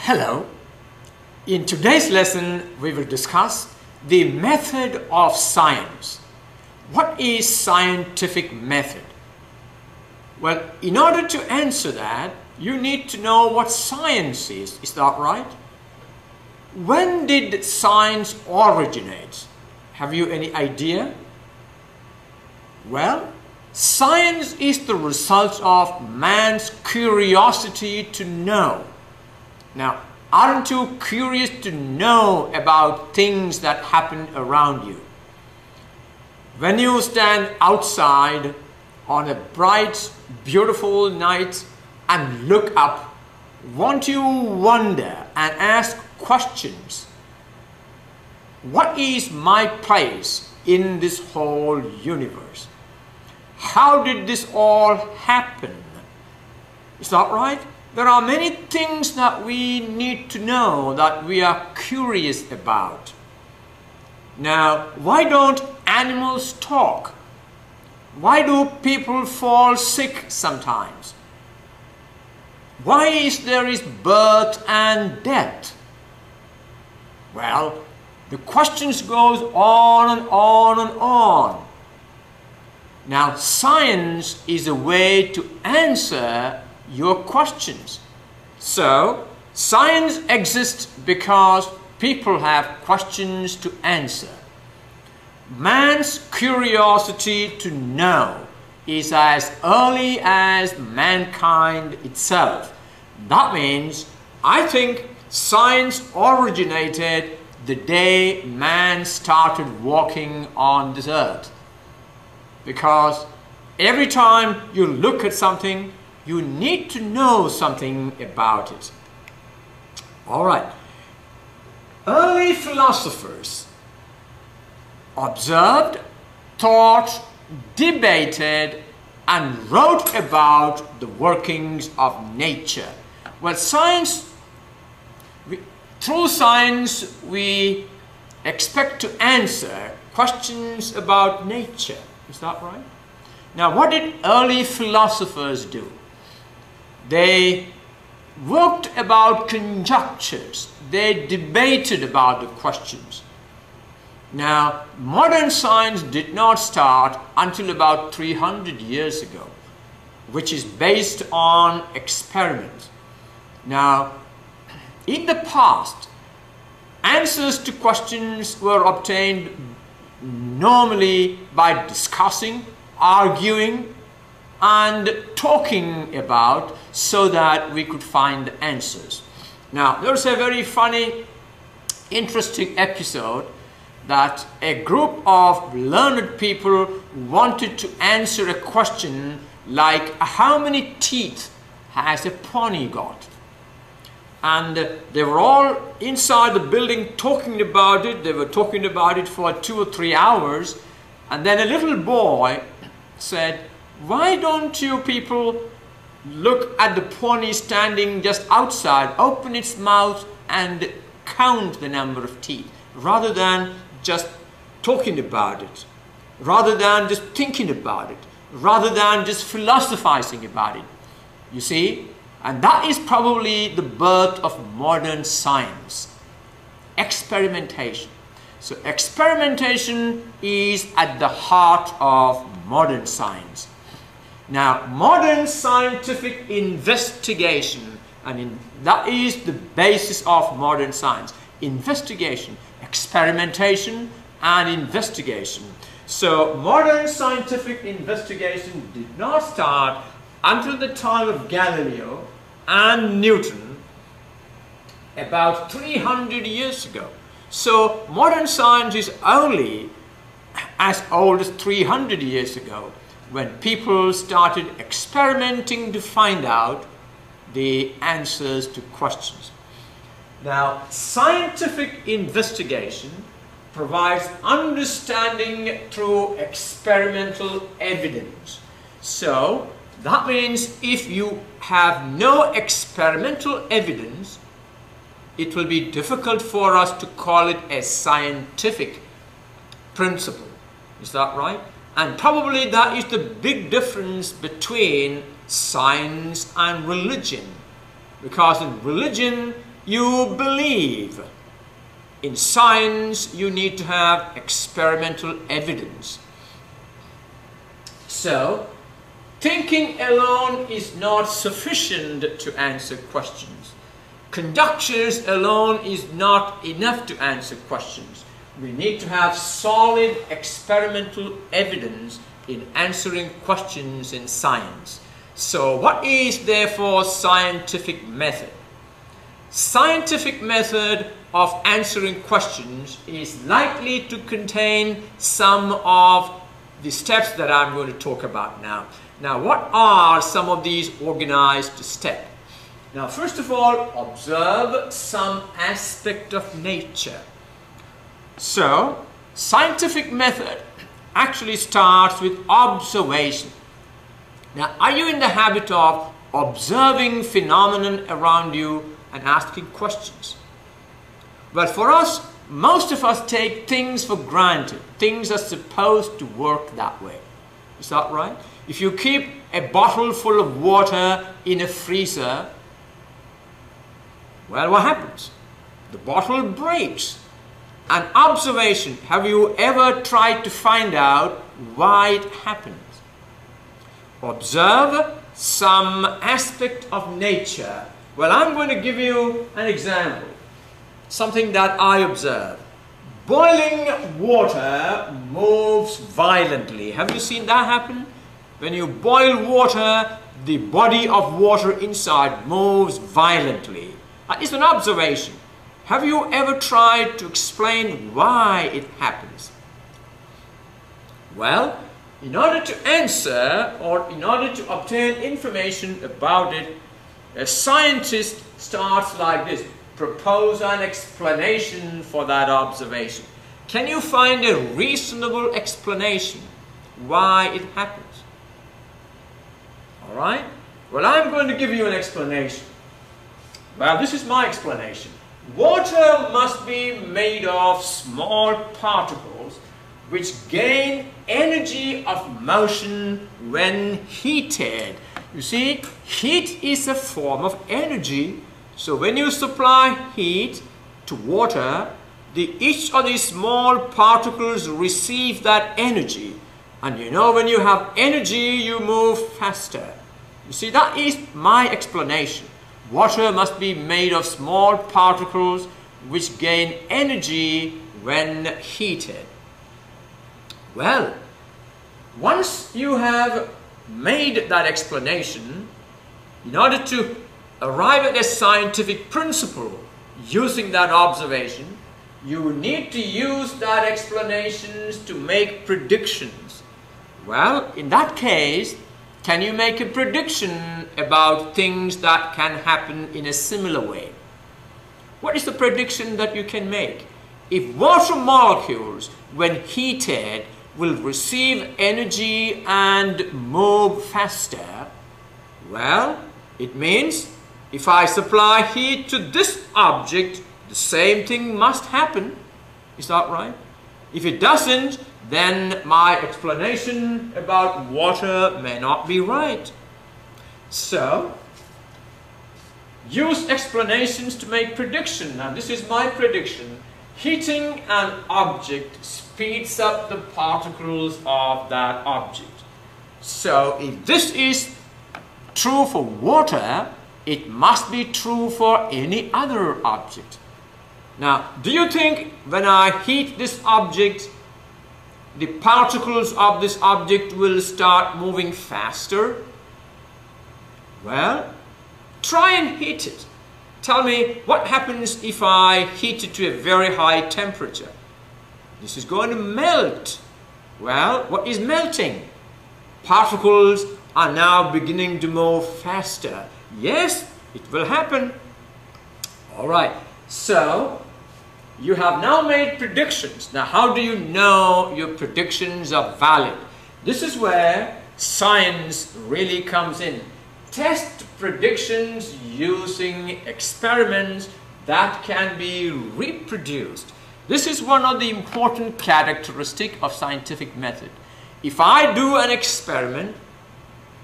Hello. In today's lesson, we will discuss the method of science. What is scientific method? Well, in order to answer that, you need to know what science is. Is that right? When did science originate? Have you any idea? Well, science is the result of man's curiosity to know. Now, aren't you curious to know about things that happen around you? When you stand outside on a bright, beautiful night and look up, won't you wonder and ask questions? What is my place in this whole universe? How did this all happen? Is that right? There are many things that we need to know, that we are curious about. Now, why don't animals talk? Why do people fall sick sometimes? Why is there birth and death? Well, the questions goes on and on and on. Now, science is a way to answer your questions. So, science exists because people have questions to answer. Man's curiosity to know is as early as mankind itself. That means, I think science originated the day man started walking on this earth. Because every time you look at something, you need to know something about it. All right. Early philosophers observed, thought, debated, and wrote about the workings of nature. Well, through science, we expect to answer questions about nature. Is that right? Now, what did early philosophers do? They worked about conjectures. They debated about the questions. Now, modern science did not start until about 300 years ago, which is based on experiments. Now, in the past, answers to questions were obtained normally by discussing, arguing, and talking about, so that we could find the answers. Now, there's a very funny, interesting episode that a group of learned people wanted to answer a question like, how many teeth has a pony got? And they were all inside the building talking about it. They were talking about it for 2 or 3 hours. And then a little boy said, why don't you people look at the pony standing just outside, open its mouth and count the number of teeth, rather than just talking about it, rather than just thinking about it, rather than just philosophizing about it. You see? And that is probably the birth of modern science. Experimentation. So experimentation is at the heart of modern science. Now, modern scientific investigation, that is the basis of modern science. Investigation, experimentation, and investigation. So, modern scientific investigation did not start until the time of Galileo and Newton, about 300 years ago. So, modern science is only as old as 300 years ago, when people started experimenting to find out the answers to questions. Now, scientific investigation provides understanding through experimental evidence. So, that means if you have no experimental evidence, it will be difficult for us to call it a scientific principle. Is that right? And probably that is the big difference between science and religion. Because in religion, you believe. In science, you need to have experimental evidence. So, thinking alone is not sufficient to answer questions. Conjectures alone is not enough to answer questions. We need to have solid experimental evidence in answering questions in science. So what is therefore scientific method? Scientific method of answering questions is likely to contain some of the steps that I'm going to talk about now. Now, what are some of these organized steps? Now, first of all, observe some aspect of nature. So, scientific method actually starts with observation. Now, are you in the habit of observing phenomenon around you and asking questions? Well, for us, most of us take things for granted. Things are supposed to work that way. Is that right? If you keep a bottle full of water in a freezer, well, what happens? The bottle breaks. An observation. Have you ever tried to find out why it happens? Observe some aspect of nature. Well, I'm going to give you an example. Something that I observe. Boiling water moves violently. Have you seen that happen? When you boil water, the body of water inside moves violently. That is an observation. Have you ever tried to explain why it happens? Well, in order to answer or in order to obtain information about it, a scientist starts like this. Propose an explanation for that observation. Can you find a reasonable explanation why it happens? All right? Well, I'm going to give you an explanation. Well, this is my explanation. Water must be made of small particles which gain energy of motion when heated. You see, heat is a form of energy. So when you supply heat to water, each of these small particles receive that energy. And you know, when you have energy, you move faster. You see, that is my explanation. Water must be made of small particles which gain energy when heated. Well, once you have made that explanation, in order to arrive at a scientific principle using that observation, you need to use that explanations to make predictions. Well, in that case, can you make a prediction about things that can happen in a similar way? What is the prediction that you can make? If water molecules, when heated, will receive energy and move faster, well, it means if I supply heat to this object, the same thing must happen. Is that right? If it doesn't, then my explanation about water may not be right. So, use explanations to make prediction. Now, this is my prediction. Heating an object speeds up the particles of that object. So, if this is true for water, it must be true for any other object. Now, do you think when I heat this object, the particles of this object will start moving faster? Well, try and heat it. Tell me what happens if I heat it to a very high temperature. This is going to melt. Well, what is melting? Particles are now beginning to move faster. Yes, it will happen. All right, so you have now made predictions. Now, how do you know your predictions are valid? This is where science really comes in. Test predictions using experiments that can be reproduced. This is one of the important characteristics of scientific method. If I do an experiment,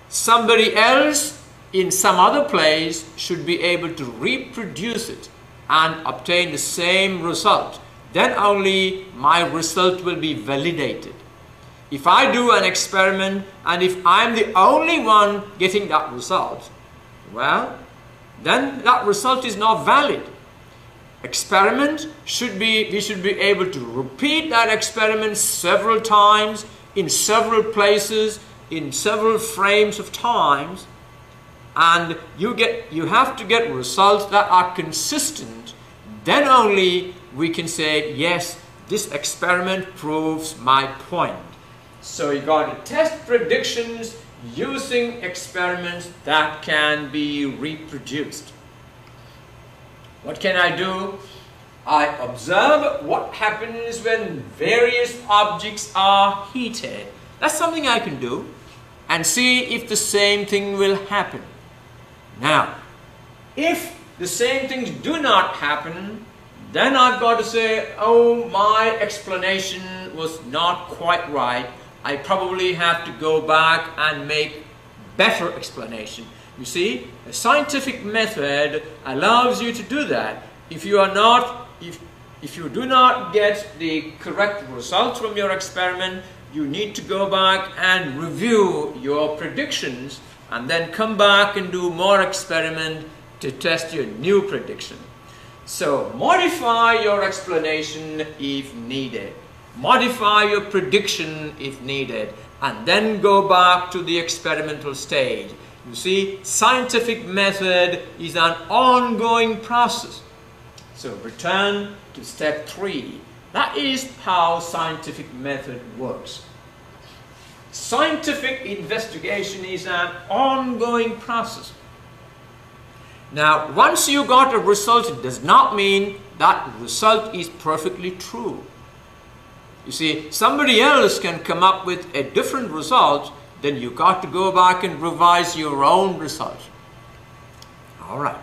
somebody else in some other place should be able to reproduce it. and obtain the same result, then only my result will be validated. If I do an experiment and if I'm the only one getting that result, well, then that result is not valid. Experiment should be, we should be able to repeat that experiment several times, in several places, in several frames of times, and you have to get results that are consistent. Then only we can say, yes, this experiment proves my point. So you got to test predictions using experiments that can be reproduced. What can I do? I observe what happens when various objects are heated. That's something I can do, and see if the same thing will happen. Now, if the same things do not happen, then I've got to say, oh, my explanation was not quite right. I probably have to go back and make better explanation. You see, a scientific method allows you to do that. If you do not get the correct results from your experiment, you need to go back and review your predictions and then come back and do more experiment to test your new prediction. So modify your explanation if needed. Modify your prediction if needed, and then go back to the experimental stage. You see, scientific method is an ongoing process. So return to step 3. That is how scientific method works. Scientific investigation is an ongoing process. Now, once you got a result, it does not mean that result is perfectly true. You see, somebody else can come up with a different result, then you got to go back and revise your own result. All right.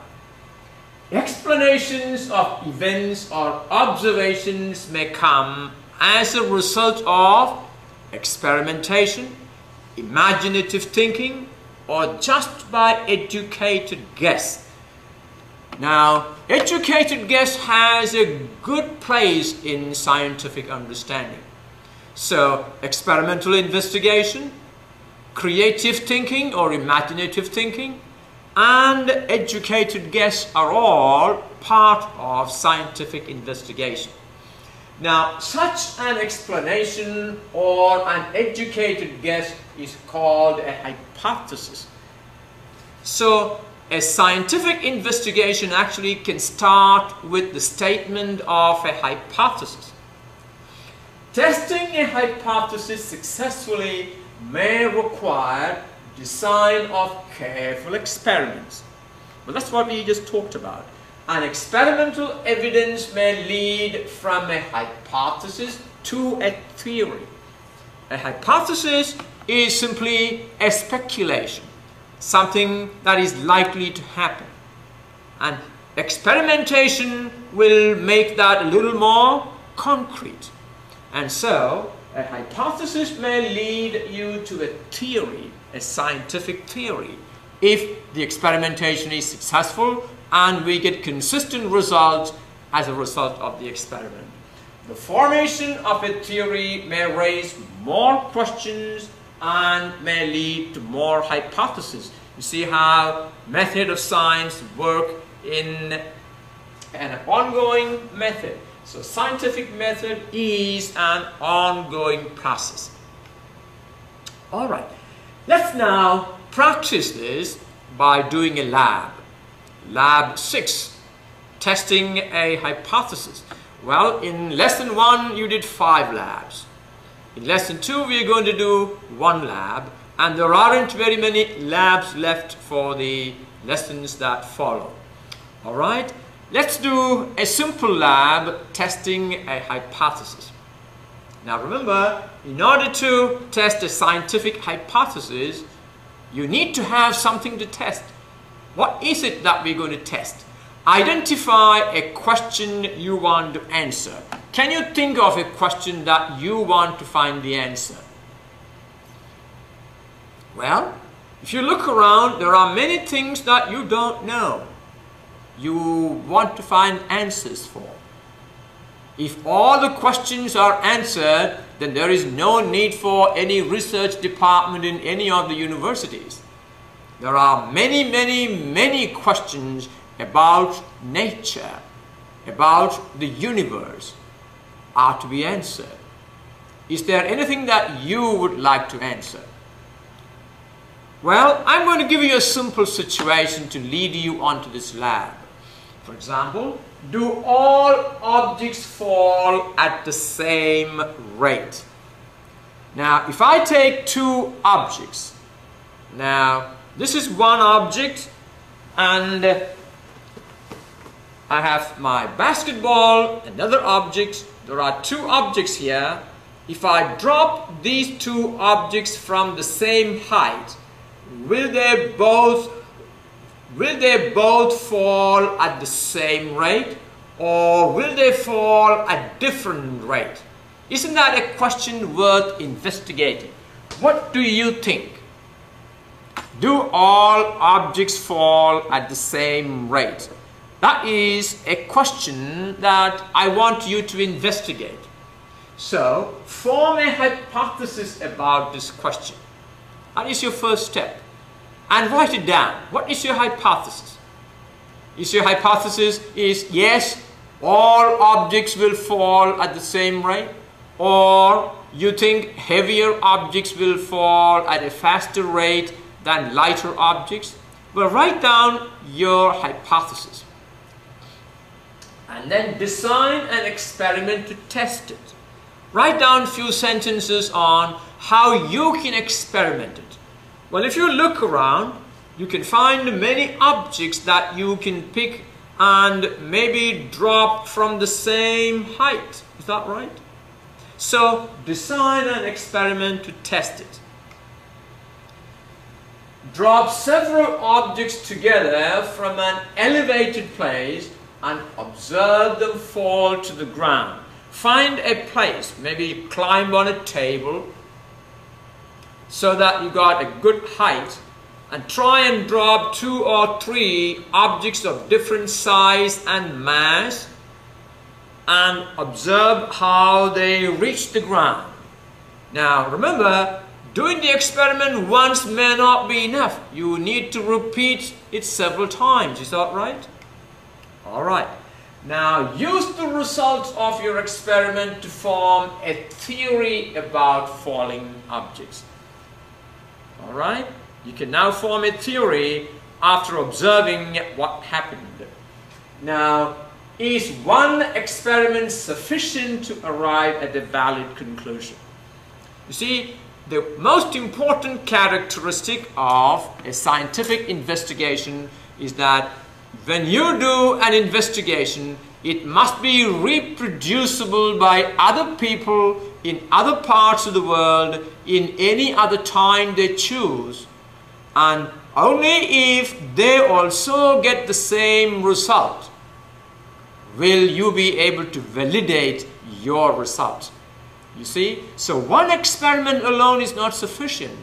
Explanations of events or observations may come as a result of experimentation, imaginative thinking, or just by educated guess. Now, educated guess has a good place in scientific understanding. So, experimental investigation, creative thinking or imaginative thinking, and educated guess are all part of scientific investigation. Now, such an explanation or an educated guess is called a hypothesis. So, a scientific investigation actually can start with the statement of a hypothesis. Testing a hypothesis successfully may require design of careful experiments. Well, that's what we just talked about. An experimental evidence may lead from a hypothesis to a theory. A hypothesis is simply a speculation, something that is likely to happen. And experimentation will make that a little more concrete. And so, a hypothesis may lead you to a theory, a scientific theory, if the experimentation is successful and we get consistent results as a result of the experiment. The formation of a theory may raise more questions and may lead to more hypotheses. You see how method of science work in an ongoing method. So scientific method is an ongoing process. All right, let's now practice this by doing a lab. Lab 6, testing a hypothesis. Well, in lesson 1 you did 5 labs. In lesson 2 we are going to do 1 lab, and there aren't very many labs left for the lessons that follow. All right, let's do a simple lab testing a hypothesis. Now remember, in order to test a scientific hypothesis, you need to have something to test. What is it that we're going to test? Identify a question you want to answer. Can you think of a question that you want to find the answer? Well, if you look around, there are many things that you don't know. you want to find answers for. If all the questions are answered, then there is no need for any research department in any of the universities. There are many, many, many questions about nature, about the universe, are to be answered. Is there anything that you would like to answer? Well, I'm going to give you a simple situation to lead you onto this lab. For example, do all objects fall at the same rate? Now, if I take two objects, now this is one object and I have my basketball, another object. There are two objects here. If I drop these two objects from the same height, will they both fall at the same rate, or will they fall at different rate? Isn't that a question worth investigating? What do you think? Do all objects fall at the same rate? That is a question that I want you to investigate. So, form a hypothesis about this question. That is your first step. And write it down. What is your hypothesis? Is your hypothesis yes, all objects will fall at the same rate? Or you think heavier objects will fall at a faster rate than lighter objects? Well, write down your hypothesis. And then design an experiment to test it. Write down a few sentences on how you can experiment it. Well, if you look around, you can find many objects that you can pick and maybe drop from the same height. Is that right? So, design an experiment to test it. Drop several objects together from an elevated place and observe them fall to the ground. Find a place, maybe climb on a table so that you got a good height, and try and drop 2 or 3 objects of different size and mass and observe how they reach the ground. Now remember, doing the experiment once may not be enough. You need to repeat it several times. Is that right? Alright. Now use the results of your experiment to form a theory about falling objects. Alright? You can now form a theory after observing what happened. Now, is one experiment sufficient to arrive at a valid conclusion? You see, the most important characteristic of a scientific investigation is that when you do an investigation, it must be reproducible by other people in other parts of the world in any other time they choose, and only if they also get the same result will you be able to validate your results. You see, so one experiment alone is not sufficient.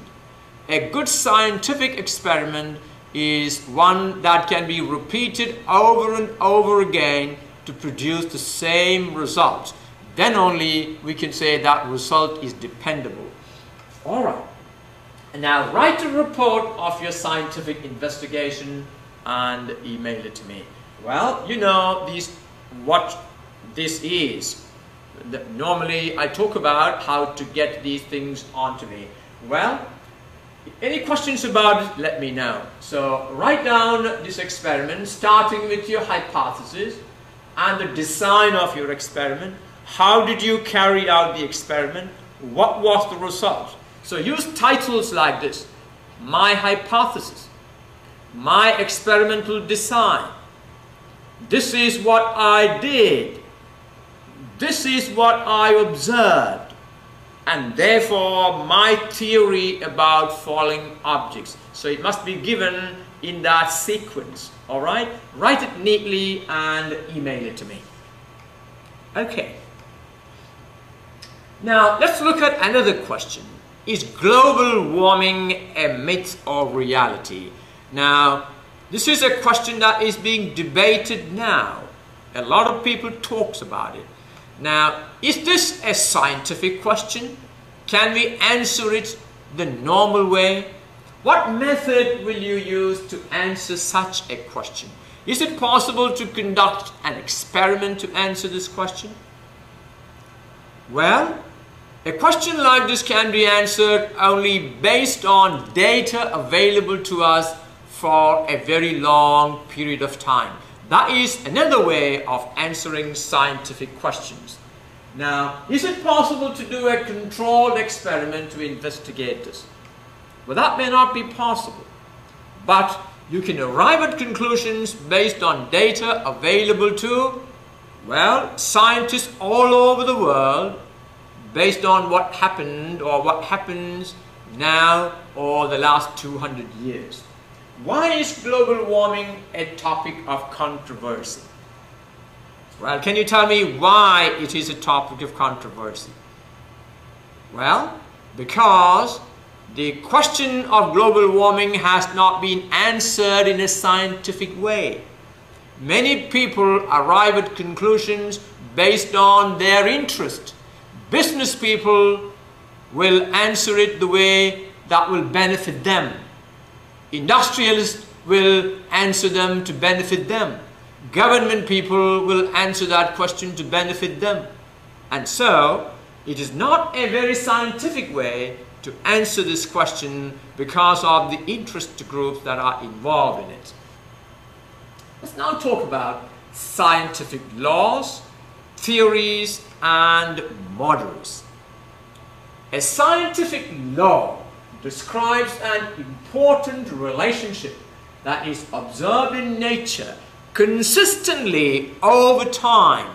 A good scientific experiment is one that can be repeated over and over again to produce the same results. Then only we can say that result is dependable. Alright. And now write a report of your scientific investigation and email it to me. Well, you know what this is. Normally I talk about how to get these things onto me. Well, any questions about it, let me know. So write down this experiment starting with your hypothesis and the design of your experiment. How did you carry out the experiment? What was the result? So use titles like this: my hypothesis, my experimental design, this is what I did, this is what I observed, and therefore my theory about falling objects. So it must be given in that sequence. Alright? Write it neatly and email it to me. Okay. Now let's look at another question. Is global warming a myth or reality? Now, This is a question that is being debated now. A lot of people talks about it. Now, is this a scientific question? Can we answer it the normal way? What method will you use to answer such a question? Is it possible to conduct an experiment to answer this question? Well, a question like this can be answered only based on data available to us for a very long period of time. That is another way of answering scientific questions. Now, is it possible to do a controlled experiment to investigate this? Well, that may not be possible, but you can arrive at conclusions based on data available to, well, scientists all over the world, based on what happened or what happens now or the last 200 years. Why is global warming a topic of controversy? Well, can you tell me why it is a topic of controversy? Well, because the question of global warming has not been answered in a scientific way. Many people arrive at conclusions based on their interest. Business people will answer it the way that will benefit them. Industrialists will answer them to benefit them. Government people will answer that question to benefit them. And so, it is not a very scientific way to answer this question because of the interest groups that are involved in it. Let's now talk about scientific laws, theories, and models. A scientific law describes an important relationship that is observed in nature consistently over time.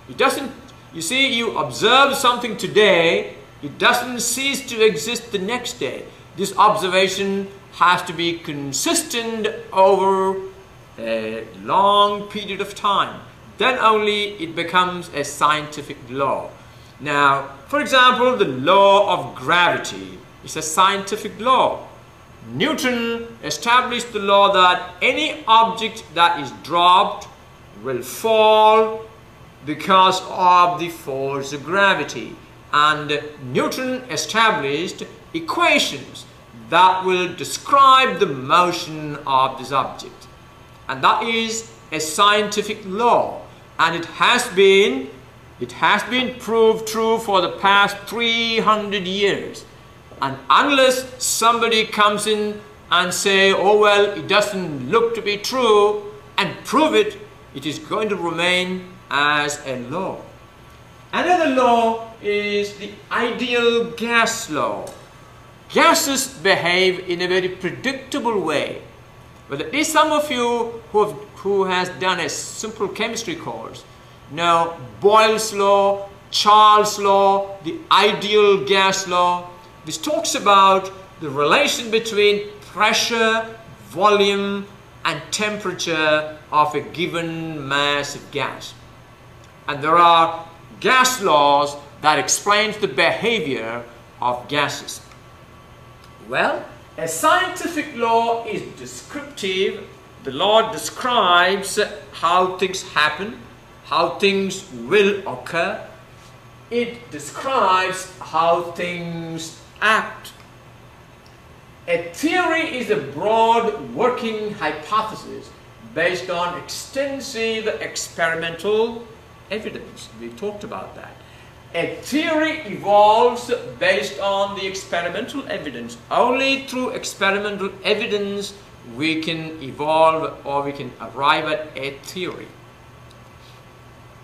It doesn't, you see, you observe something today, it doesn't cease to exist the next day. This observation has to be consistent over a long period of time. Then only it becomes a scientific law. Now, for example, the law of gravity is a scientific law. Newton established the law that any object that is dropped will fall because of the force of gravity. And Newton established equations that will describe the motion of this object. And that is a scientific law. And it has been proved true for the past 300 years. And unless somebody comes in and say, oh well, it doesn't look to be true, and prove it, it is going to remain as a law. Another law is the ideal gas law. Gases behave in a very predictable way. But at least some of you who has done a simple chemistry course know Boyle's law, Charles' law, the ideal gas law. This talks about the relation between pressure, volume, and temperature of a given mass of gas. And there are gas laws that explains the behavior of gases. Well, a scientific law is descriptive. The law describes how things happen, how things will occur. It describes how things act. A theory is a broad working hypothesis based on extensive experimental evidence. We talked about that. A theory evolves based on the experimental evidence. Only through experimental evidence we can evolve or we can arrive at a theory.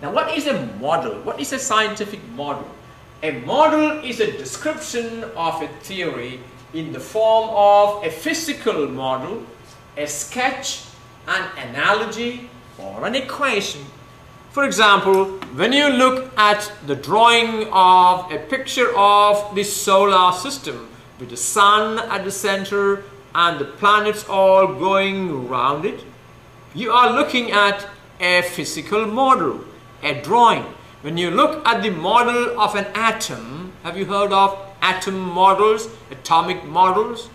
Now, what is a model? What is a scientific model? A model is a description of a theory in the form of a physical model, a sketch, an analogy, or an equation. For example, when you look at the drawing of a picture of the solar system with the sun at the center and the planets all going around it, you are looking at a physical model, a drawing. When you look at the model of an atom, have you heard of atom models, atomic models?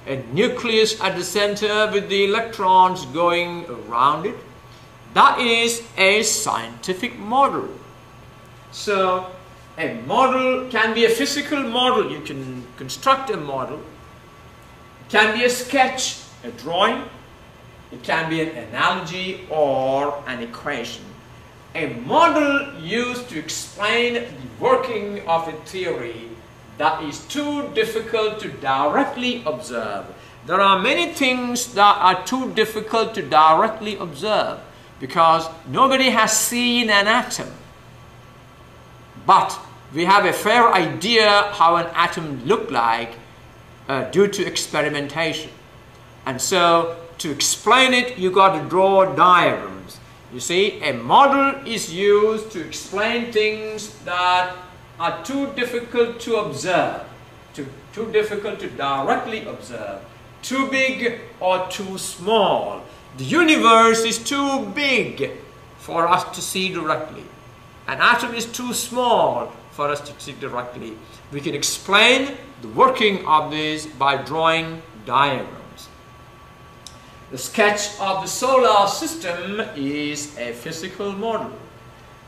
a nucleus at the center with the electrons going around it. That is a scientific model. So a model can be a physical model. You can construct a model. It can be a sketch, a drawing. It can be an analogy or an equation. A model used to explain the working of a theory that is too difficult to directly observe. There are many things that are too difficult to directly observe because nobody has seen an atom. But we have a fair idea how an atom looked like due to experimentation. And so to explain it, you got to draw diagrams. You see, a model is used to explain things that are too difficult to observe, too difficult to directly observe, too big or too small. The universe is too big for us to see directly. An atom is too small for us to see directly. We can explain the working of this by drawing diagrams. The sketch of the solar system is a physical model.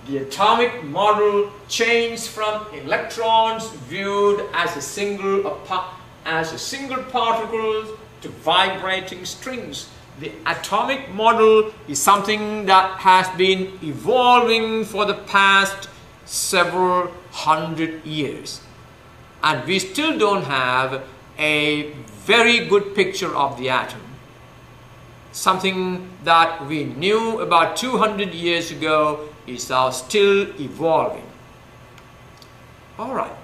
The atomic model changed from electrons viewed as a single particle to vibrating strings. The atomic model is something that has been evolving for the past several hundred years. And we still don't have a very good picture of the atom. Something that we knew about 200 years ago is now still evolving. All right.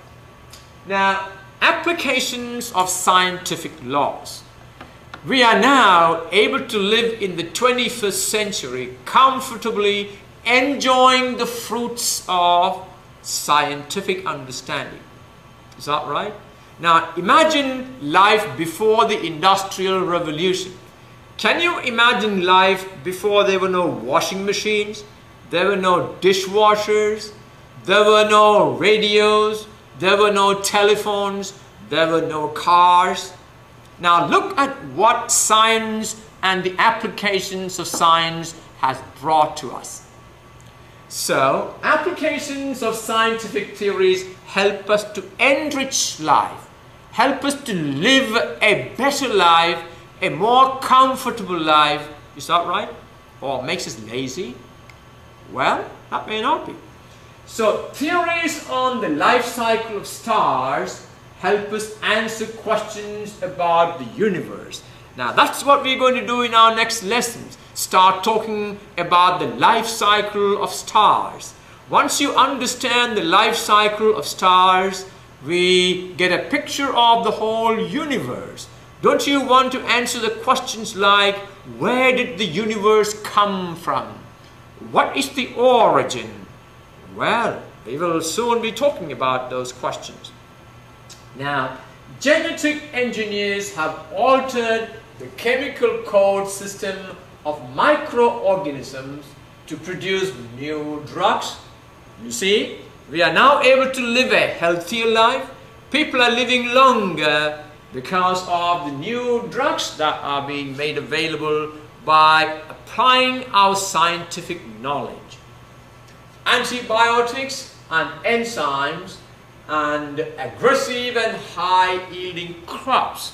Now, applications of scientific laws. We are now able to live in the 21st century comfortably enjoying the fruits of scientific understanding. Is that right? Now, imagine life before the Industrial Revolution. Can you imagine life before there were no washing machines? There were no dishwashers, there were no radios, there were no telephones, there were no cars. Now look at what science and the applications of science has brought to us. So, applications of scientific theories help us to enrich life, help us to live a better life, a more comfortable life. Is that right? Or makes us lazy? Well, that may not be. So, theories on the life cycle of stars help us answer questions about the universe. Now, that's what we're going to do in our next lessons. Start talking about the life cycle of stars. Once you understand the life cycle of stars, we get a picture of the whole universe. Don't you want to answer the questions like, where did the universe come from? What is the origin? Well, we will soon be talking about those questions. Now, genetic engineers have altered the chemical code system of microorganisms to produce new drugs. You see, we are now able to live a healthier life. People are living longer because of the new drugs that are being made available by applying our scientific knowledge. Antibiotics and enzymes and aggressive and high-yielding crops.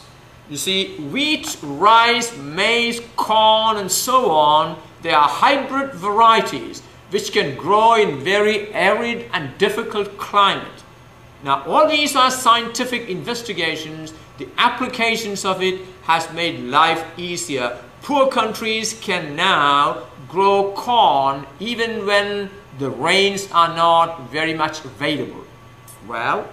You see, wheat, rice, maize, corn and so on, they are hybrid varieties which can grow in very arid and difficult climate. Now, all these are scientific investigations. The applications of it has made life easier. Poor countries can now grow corn even when the rains are not very much available. Well,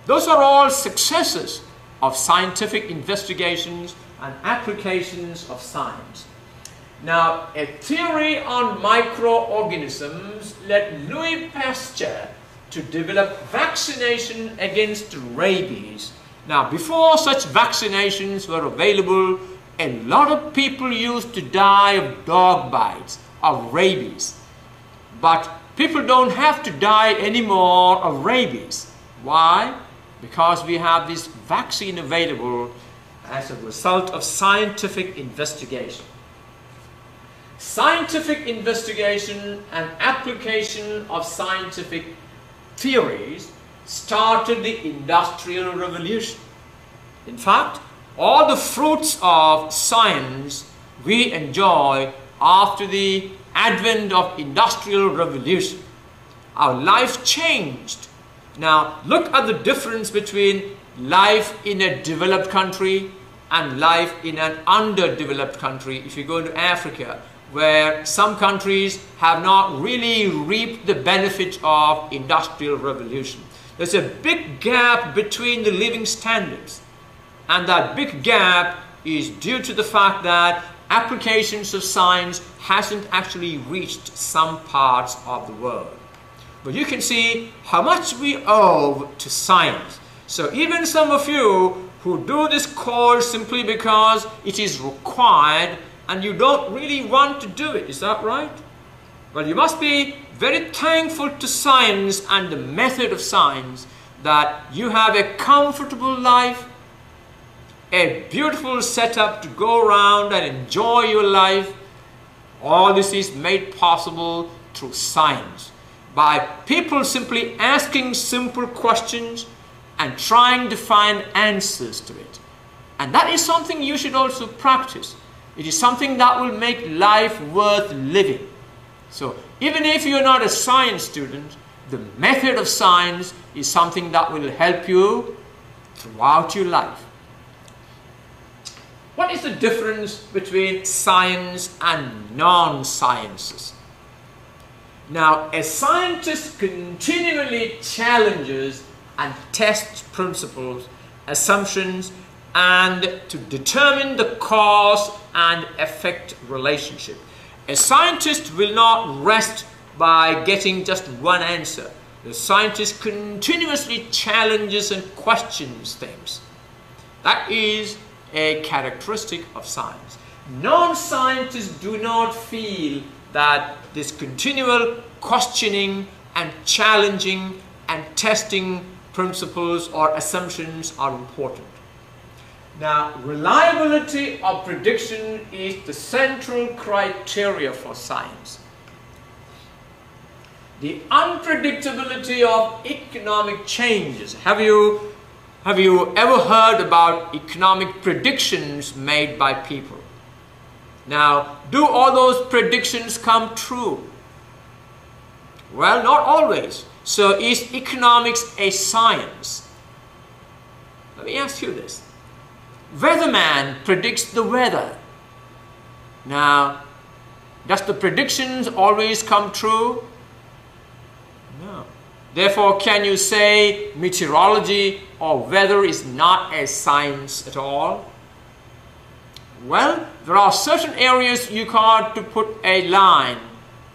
those are all successes of scientific investigations and applications of science. Now, a theory on microorganisms led Louis Pasteur to develop vaccination against rabies. Now, before such vaccinations were available, a lot of people used to die of dog bites, of rabies. But people don't have to die anymore of rabies. Why? Because we have this vaccine available as a result of scientific investigation. Scientific investigation and application of scientific theories started the Industrial Revolution. In fact, all the fruits of science we enjoy after the advent of Industrial Revolution. Our life changed. Now, look at the difference between life in a developed country and life in an underdeveloped country. If you go to Africa, where some countries have not really reaped the benefit of Industrial Revolution. There's a big gap between the living standards, and that big gap is due to the fact that applications of science hasn't actually reached some parts of the world. But you can see how much we owe to science. So even some of you who do this course simply because it is required and you don't really want to do it, is that right? Well, you must be very thankful to science and the method of science that you have a comfortable life, a beautiful setup to go around and enjoy your life. All this is made possible through science, by people simply asking simple questions and trying to find answers to it. And that is something you should also practice. It is something that will make life worth living. So even if you're not a science student, the method of science is something that will help you throughout your life. What is the difference between science and non-sciences? Now, a scientist continually challenges and tests principles, assumptions, and to determine the cause and effect relationship. A scientist will not rest by getting just one answer. The scientist continuously challenges and questions things. That is a characteristic of science. Non-scientists do not feel that this continual questioning and challenging and testing principles or assumptions are important. Now, reliability of prediction is the central criteria for science. The unpredictability of economic changes. Have you ever heard about economic predictions made by people? Now, do all those predictions come true? Well, not always. So is economics a science? Let me ask you this. Weatherman predicts the weather. Now, does the predictions always come true? No. Therefore, can you say meteorology or weather is not a science at all? Well, there are certain areas you can't to put a line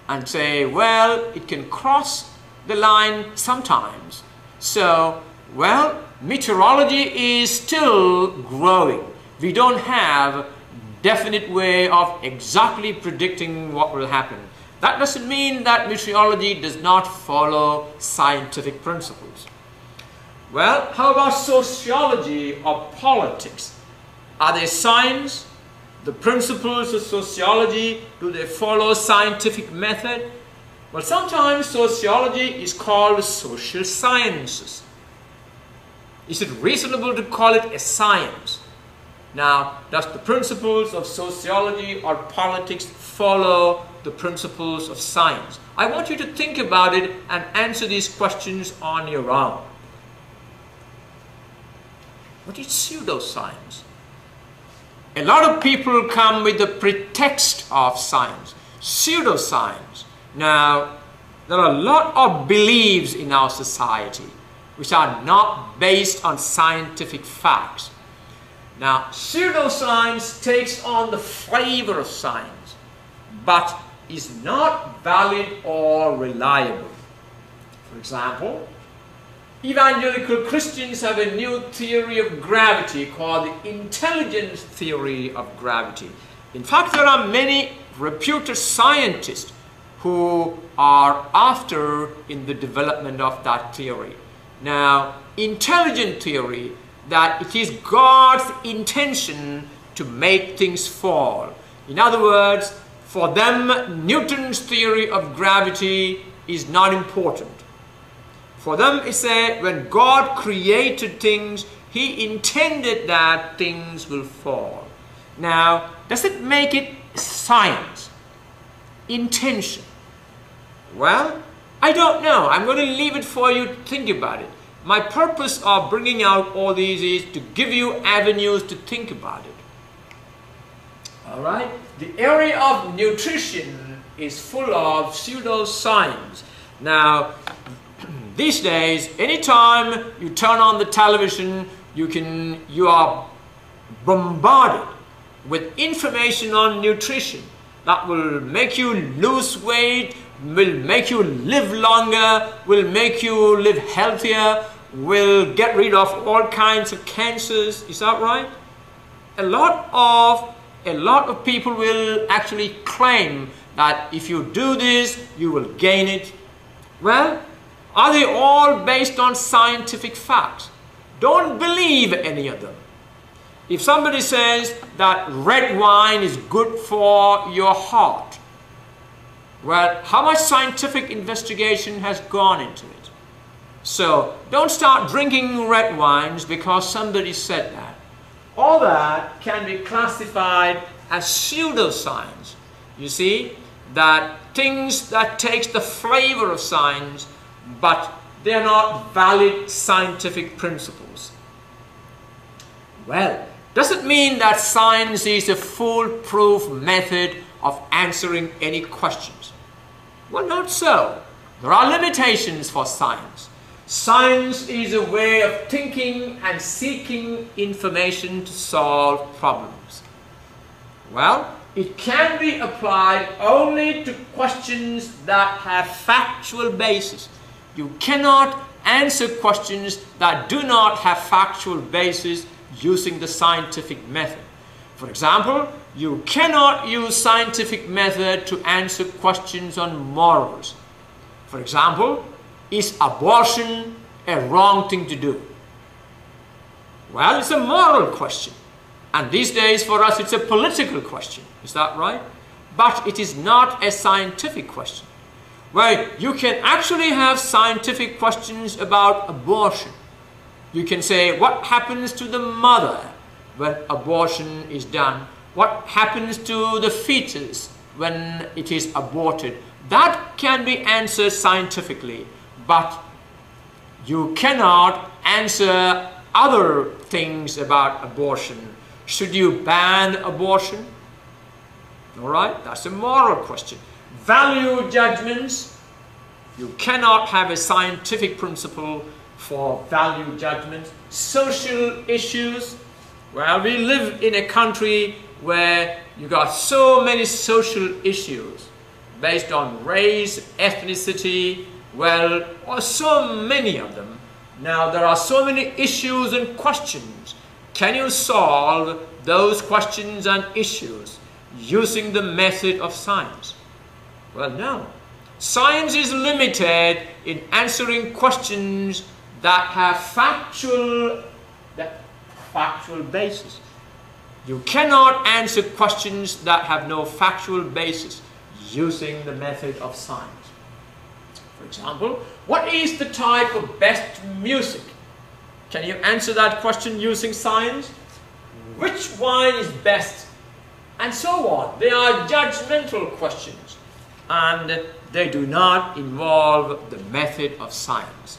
and say, well, it can cross the line sometimes. So, well, meteorology is still growing. We don't have a definite way of exactly predicting what will happen. That doesn't mean that meteorology does not follow scientific principles. Well, how about sociology or politics? Are they science? The principles of sociology, do they follow scientific method? Well, sometimes sociology is called social sciences. Is it reasonable to call it a science? Now, does the principles of sociology or politics follow the principles of science? I want you to think about it and answer these questions on your own. What is pseudoscience? A lot of people come with the pretext of science, pseudoscience. Now, there are a lot of beliefs in our society which are not based on scientific facts. Now, pseudoscience takes on the flavor of science, but is not valid or reliable. For example, evangelical Christians have a new theory of gravity called the intelligence theory of gravity. In fact, there are many reputed scientists who are after in the development of that theory. Now, intelligent theory that it is God's intention to make things fall. In other words, for them, Newton's theory of gravity is not important. For them, it's when God created things, He intended that things will fall. Now, does it make it science? Intention? Well, I don't know. I'm going to leave it for you to think about it. My purpose of bringing out all these is to give you avenues to think about it. Alright? The area of nutrition is full of pseudoscience. Now, these days, anytime you turn on the television, you are bombarded with information on nutrition that will make you lose weight, will make you live longer, will make you live healthier, will get rid of all kinds of cancers. Is that right? A lot of people will actually claim that if you do this, you will gain it. Well, are they all based on scientific facts? Don't believe any of them. If somebody says that red wine is good for your heart, well, how much scientific investigation has gone into it? So don't start drinking red wines because somebody said that. All that can be classified as pseudoscience. You see, that things that takes the flavor of science, but they are not valid scientific principles. Well, does it mean that science is a foolproof method of answering any questions? Well, not so. There are limitations for science. Science is a way of thinking and seeking information to solve problems. Well, it can be applied only to questions that have factual basis. You cannot answer questions that do not have factual basis using the scientific method. For example, you cannot use scientific method to answer questions on morals. For example, is abortion a wrong thing to do? Well, it's a moral question. And these days for us it's a political question. Is that right? But it is not a scientific question. Well, you can actually have scientific questions about abortion. You can say, what happens to the mother when abortion is done? What happens to the fetus when it is aborted? That can be answered scientifically, but you cannot answer other things about abortion. Should you ban abortion? All right, that's a moral question. Value judgments. You cannot have a scientific principle for value judgments. Social issues. Well, we live in a country where you got so many social issues based on race, ethnicity, well, or so many of them. Now, there are so many issues and questions. Can you solve those questions and issues using the method of science? Well, no. Science is limited in answering questions that have factual basis. You cannot answer questions that have no factual basis using the method of science. For example, what is the type of best music? Can you answer that question using science? Which wine is best? And so on. They are judgmental questions, and they do not involve the method of science.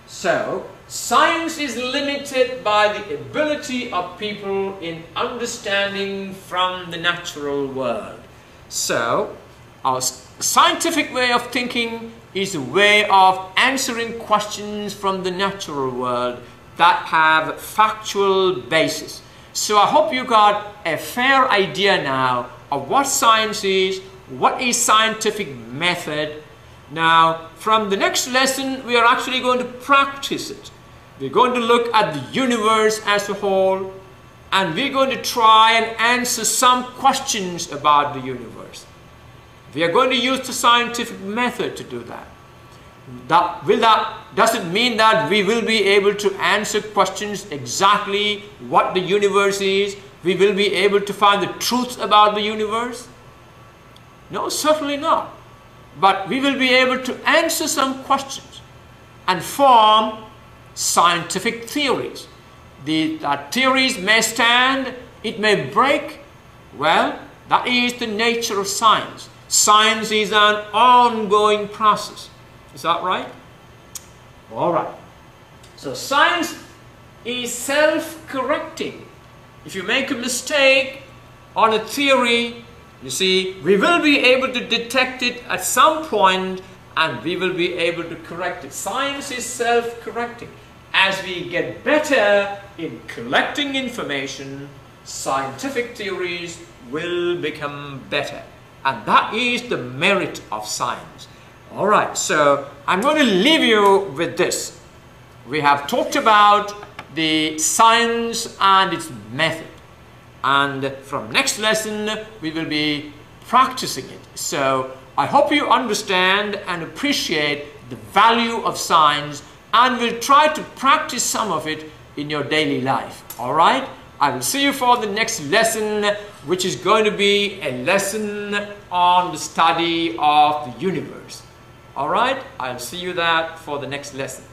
So, science is limited by the ability of people in understanding from the natural world. So, our scientific way of thinking is a way of answering questions from the natural world that have factual basis. So I hope you got a fair idea now of what science is, what is scientific method. Now, from the next lesson, we are actually going to practice it. We're going to look at the universe as a whole, and we're going to try and answer some questions about the universe. We are going to use the scientific method to do that. Does it mean that we will be able to answer questions exactly what the universe is? We will be able to find the truth about the universe? No, certainly not. But we will be able to answer some questions and form scientific theories. The theories may stand, it may break. Well, that is the nature of science. Science is an ongoing process. Is that right? All right. So science is self-correcting. If you make a mistake on a theory, you see, we will be able to detect it at some point and we will be able to correct it. Science is self-correcting. As we get better in collecting information, scientific theories will become better. And that is the merit of science. All right, so I'm going to leave you with this. We have talked about the science and its method. And from next lesson, we will be practicing it. So I hope you understand and appreciate the value of science and will try to practice some of it in your daily life. All right? I will see you for the next lesson, which is going to be a lesson on the study of the universe. All right? I'll see you there for the next lesson.